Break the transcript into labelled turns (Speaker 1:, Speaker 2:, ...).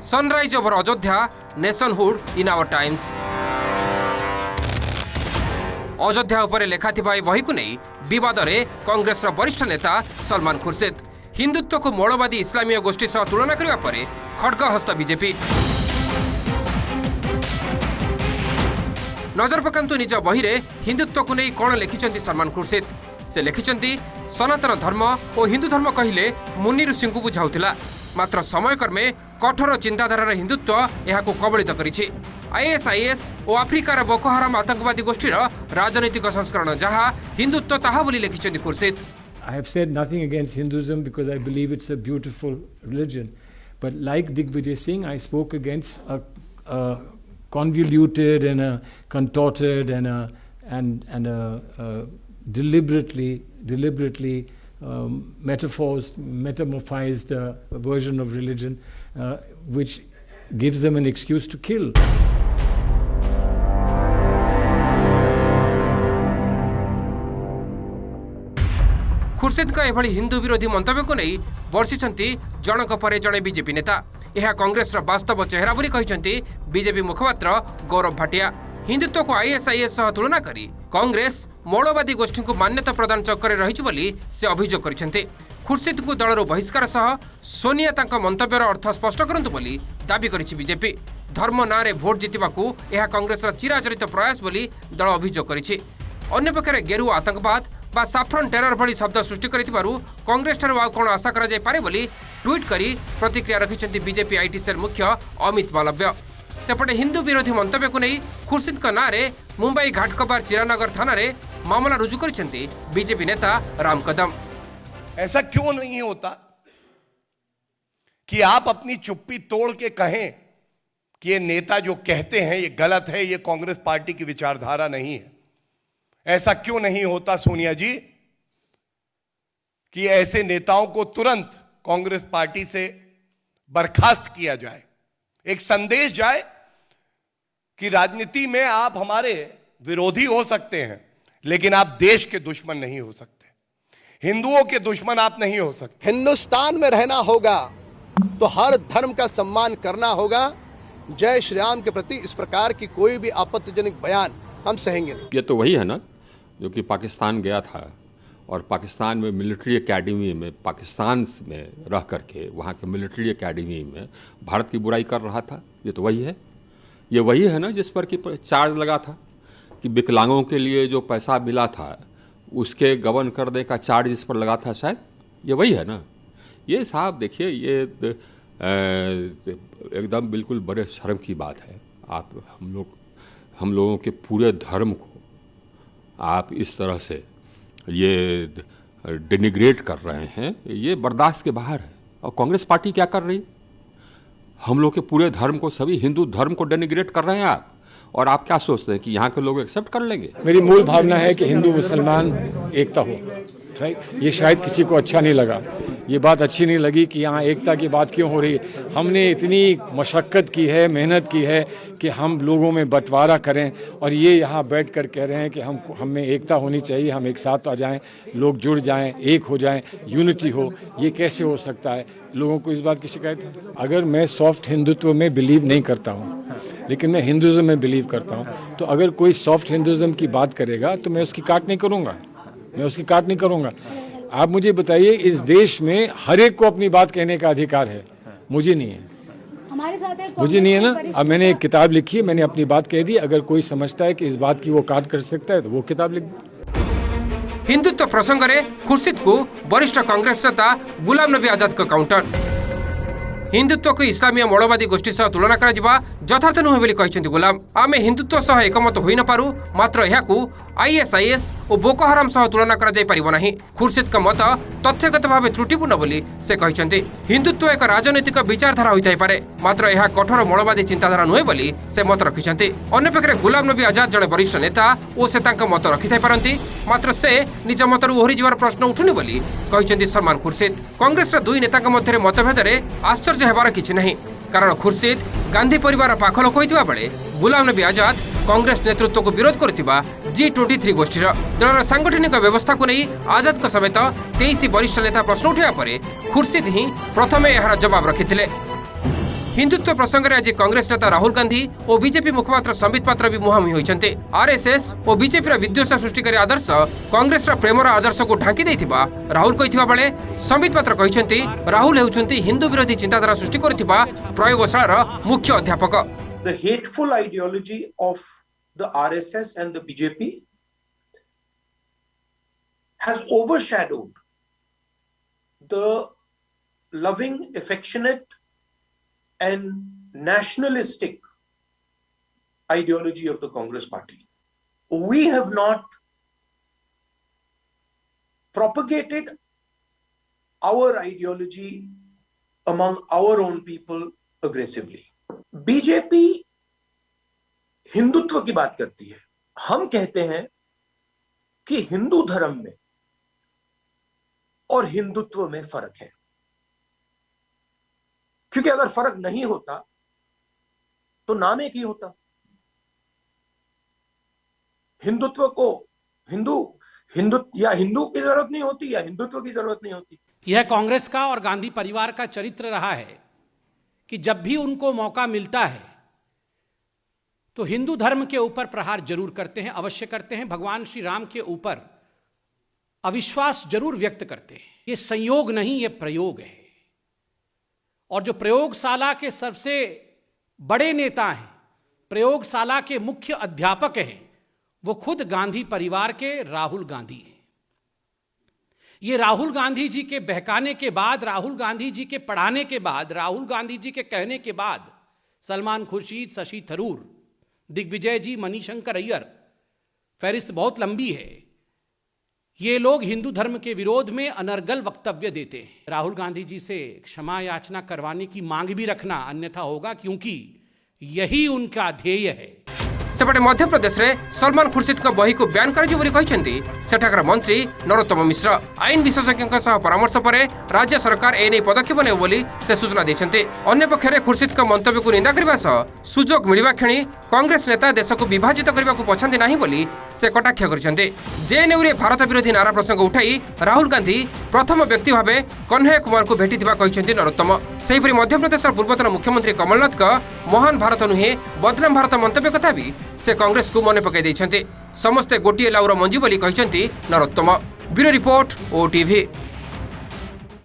Speaker 1: Sunrise over Ayodhya, nationhood in our times. Ayodhya उपरे लेखाथिबा ए बही को नहीं विवाद रे कांग्रेस वरिष्ठ नेता सलमान खुर्शीद हिंदुत्व को मौलवादी इस्लामीय गोष्ठी सह तुलना करने पर खड्गहस्त बीजेपी। नजर पकांतु निज बही रे हिंदुत्व को नहीं कौन लिखिं सलमान खुर्शीद। से लिखिं सनातन धर्म और हिंदू धर्म कहले मुनि ऋषि को बुझाउथिला, मात्र समयक्रमे कठोर चिंताधारार हिंदुत्व यह कबलित करिछि। आईएसआईएस और आफ्रिकार बोको हराम आतंकवादी गोष्ठीर राजनैतिक संस्करण जहाँ हिंदुत्व ताहा बोली लिखिं Khurshid.
Speaker 2: I have said nothing against Hinduism because I believe it's a beautiful religion. But like Digvijay Singh, I spoke against a convoluted and a contorted and a deliberately metamorphized version of religion, which gives them an excuse to kill.
Speaker 1: Khurshid का एभली हिंदू विरोधी मंतव्य को नहीं वर्षिछंती जनक परे जणे BJP नेता। यह कांग्रेस वास्तव चेहरा बोली कहिसंती बीजेपी मुखपात्र गौरव भाटिया। हिंदुत्व को आईएसआईएस सह तुलना करी कांग्रेस मौलवादी गोष्ठी को मान्यता प्रदान चक्कर रही बोली से अभियोग करिसंती। खुर्शीद को दलर बहिष्कार सह सोनिया तांका मंतव्यर अर्थ स्पष्ट करंतु बोली दाबी करिछि बीजेपी। धर्म ना रे भोट जितिबाकू यह कांग्रेस चिराचरित प्रयास बोली दल अभियोग करिछि। अन्य पक्षरे गेरुआ आतंकवाद बा साफ्रन टेरर भली शब्द सृष्टि करिथिबारु कांग्रेस ठारू आ कोन आशा करा जाय पारे बोली ट्वीट करी प्रतिक्रिया रखिछंती बीजेपी आईटी सेल मुख्य अमित मालव्य। सेपटे हिंदू विरोधी मंतव्य को नहीं खुर्शीद का नारे मुंबई घाटकबार चिरानगर थाना रे मामला रुजु करिछंती बीजेपी नेता राम कदम।
Speaker 3: ऐसा क्यों नहीं होता कि आप अपनी चुप्पी तोड़ के कहें कि ये नेता जो कहते हैं ये गलत है, ये कांग्रेस पार्टी की विचारधारा नहीं है। ऐसा क्यों नहीं होता सोनिया जी कि ऐसे नेताओं को तुरंत कांग्रेस पार्टी से बर्खास्त किया जाए, एक संदेश जाए कि राजनीति में आप हमारे विरोधी हो सकते हैं लेकिन आप देश के दुश्मन नहीं हो सकते, हिंदुओं के दुश्मन आप नहीं हो सकते।
Speaker 4: हिंदुस्तान में रहना होगा तो हर धर्म का सम्मान करना होगा। जय श्री राम के प्रति इस प्रकार की कोई भी आपत्तिजनक बयान हम सहेंगे नहीं।
Speaker 5: ये तो वही है ना जो कि पाकिस्तान गया था और पाकिस्तान में मिलिट्री एकेडमी में पाकिस्तान में रह करके वहाँ के मिलिट्री एकेडमी में भारत की बुराई कर रहा था। ये तो वही है, ये वही है ना जिस पर कि चार्ज लगा था कि विकलांगों के लिए जो पैसा मिला था उसके गबन करने का चार्ज इस पर लगा था, शायद ये वही है ना। ये साहब देखिए, ये एकदम बिल्कुल बड़े शर्म की बात है। आप हम लोगों के पूरे धर्म को आप इस तरह से ये डिनिग्रेट कर रहे हैं, ये बर्दाश्त के बाहर है। और कांग्रेस पार्टी क्या कर रही है? हम लोग के पूरे धर्म को, सभी हिंदू धर्म को डिनिग्रेट कर रहे हैं आप, और आप क्या सोचते हैं कि यहाँ के लोग एक्सेप्ट कर लेंगे?
Speaker 2: मेरी मूल भावना है कि हिंदू मुसलमान एकता हो, राइट। ये शायद किसी को अच्छा नहीं लगा, ये बात अच्छी नहीं लगी कि यहाँ एकता की बात क्यों हो रही है। हमने इतनी मशक्क़त की है, मेहनत की है कि हम लोगों में बंटवारा करें, और ये यहाँ बैठ कर कह रहे हैं कि हमें एकता होनी चाहिए, हम एक साथ आ जाएं, लोग जुड़ जाएं, एक हो जाएं, यूनिटी हो। ये कैसे हो सकता है? लोगों को इस बात की शिकायत है। अगर मैं सॉफ्ट हिंदुत्व में बिलीव नहीं करता हूँ लेकिन मैं हिंदुज़म में बिलीव करता हूँ, तो अगर कोई सॉफ्ट हिंदुज़म की बात करेगा तो मैं उसकी काट नहीं करूँगा। आप मुझे बताइए, इस देश में हर एक को अपनी बात कहने का अधिकार है, मुझे नहीं है। मुझे नहीं है ना। अब मैंने एक किताब लिखी है, मैंने अपनी बात कह दी। अगर कोई समझता है कि इस बात की वो काट कर सकता है तो वो किताब लिख दे।
Speaker 1: हिंदुत्व प्रसंग में खुर्शीद को वरिष्ठ कांग्रेस नेता गुलाम नबी आजाद का काउंटर। हिंदुत्व को इस्लामीय मौलवादी गोष्ठी सह तुलना करा यथार्थ नुहे बोली कहिसेंती गुलाम। आमे हिंदुत्व सह एकमत होई न पारू, मात्र एहाकू आईएसआईएस और बोको हराम सह तुलना करा जाय परिबो नाही। खुर्शीद का मत तथ्यगत भावे त्रुटिपूर्ण बोली से कहिसेंती। हिंदुत्व एक राजनैतिक विचारधारा होइथाय पारे, मात्र एहा कठोर मौलवादी चिंताधारा नुहे बोली से मत रखिसेंती। अन्य पक्षरे गुलाम नबी आजाद जड़े वरिष्ठ नेता और से तांका मत रखिथाय पारंती, मात्र से निज मतरु ओहरी जिवार प्रश्न उठुनी बोली कहिसेंती सलमान खुर्शीद। कांग्रेस दुई नेता मध्य मतभेद आश्चर्य हेबार किछि नहीं, कारण खुर्शीद गांधी परिवार पाख लोक होइतिबा बेले गुलाम नबी आजाद कांग्रेस नेतृत्व को विरोध करुवा G23 गोष्ठी दलर सांगठनिक व्यवस्था को नहीं आजाद समेत 23 वरिष्ठ नेता प्रश्न उठाया पर खुर्शीद ही प्रथम यार जवाब रखिथिले। हिंदुत्व प्रसंग में आज कांग्रेस नेता राहुल गांधी और बीजेपी मुखपात्र संबित पात्र भी मुहांमुही होइछन्ते। आरएसएस और बीजेपी विद्वेष सृष्टिकारी आदर्श कांग्रेस प्रेमर आदर्श को ढांकी देथिबा राहुल कहिथिबा बेले संबित पात्र कहिछन्ते राहुल हेउछन्ते हिंदू विरोधी चिंताधारा सृष्टि करथिबा प्रयोगशालार मुख्य अध्यापक।
Speaker 6: The hateful ideology of the RSS and the BJP has overshadowed the loving, affectionate and nationalistic ideology of the Congress party. We have not propagated our ideology among our own people aggressively. BJP Hindutva की बात करती है, हम कहते हैं कि हिंदू धर्म में और हिंदुत्व में फर्क है, क्योंकि अगर फर्क नहीं होता तो नाम एक ही होता। हिंदुत्व को हिंदू की जरूरत नहीं होती या हिंदुत्व की जरूरत नहीं होती।
Speaker 7: यह कांग्रेस का और गांधी परिवार का चरित्र रहा है कि जब भी उनको मौका मिलता है तो हिंदू धर्म के ऊपर प्रहार जरूर करते हैं, अवश्य करते हैं। भगवान श्री राम के ऊपर अविश्वास जरूर व्यक्त करते हैं। ये संयोग नहीं, ये प्रयोग है। और जो प्रयोगशाला के सबसे बड़े नेता हैं, प्रयोगशाला के मुख्य अध्यापक हैं, वो खुद गांधी परिवार के राहुल गांधी हैं। ये राहुल गांधी जी के बहकाने के बाद, राहुल गांधी जी के पढ़ाने के बाद, राहुल गांधी जी के कहने के बाद सलमान खुर्शीद, शशि थरूर, दिग्विजय जी, मणिशंकर अय्यर, फहरिस्त बहुत लंबी है। ये लोग हिंदू धर्म के विरोध में अनर्गल वक्तव्य देते हैं। राहुल गांधी जी से क्षमा याचना करवाने की मांग भी रखना अन्यथा होगा, क्योंकि यही उनका ध्येय है।
Speaker 1: सेपटे मध्य प्रदेश में सलमान खुर्शीद का बही को बैन कर मंत्री नरोत्तम मिश्र आईन विशेषज्ञों सह परामर्श पर राज्य सरकार एने पदक्षेप ने बोली से सूचना देते। अन्य पक्षरे खुर्शीद का मंतव्य को निंदा करने सह सुजोग मिलवा क्षणी कांग्रेस नेता देश को विभाजित करने को पछाती नहीं बोली से कटाक्ष करछन्ते। जेएनयू रे भारत विरोधी नारा प्रसंग उठाई राहुल गांधी प्रथम व्यक्ति भाव कन्हैया कुमार को भेटिथिबा कहिसेंति नरोत्तम। सेहिपरि मध्य प्रदेश पूर्वतन मुख्यमंत्री कमलनाथ का महान भारत नुहे बदनाम भारत मंतव्य कथा भी से कांग्रेस को मने पकाई दैछन्ते। समस्ते गोटिए लाउर मंजी बोली कहिसेंति नरोत्तम। Bureau report, OTV.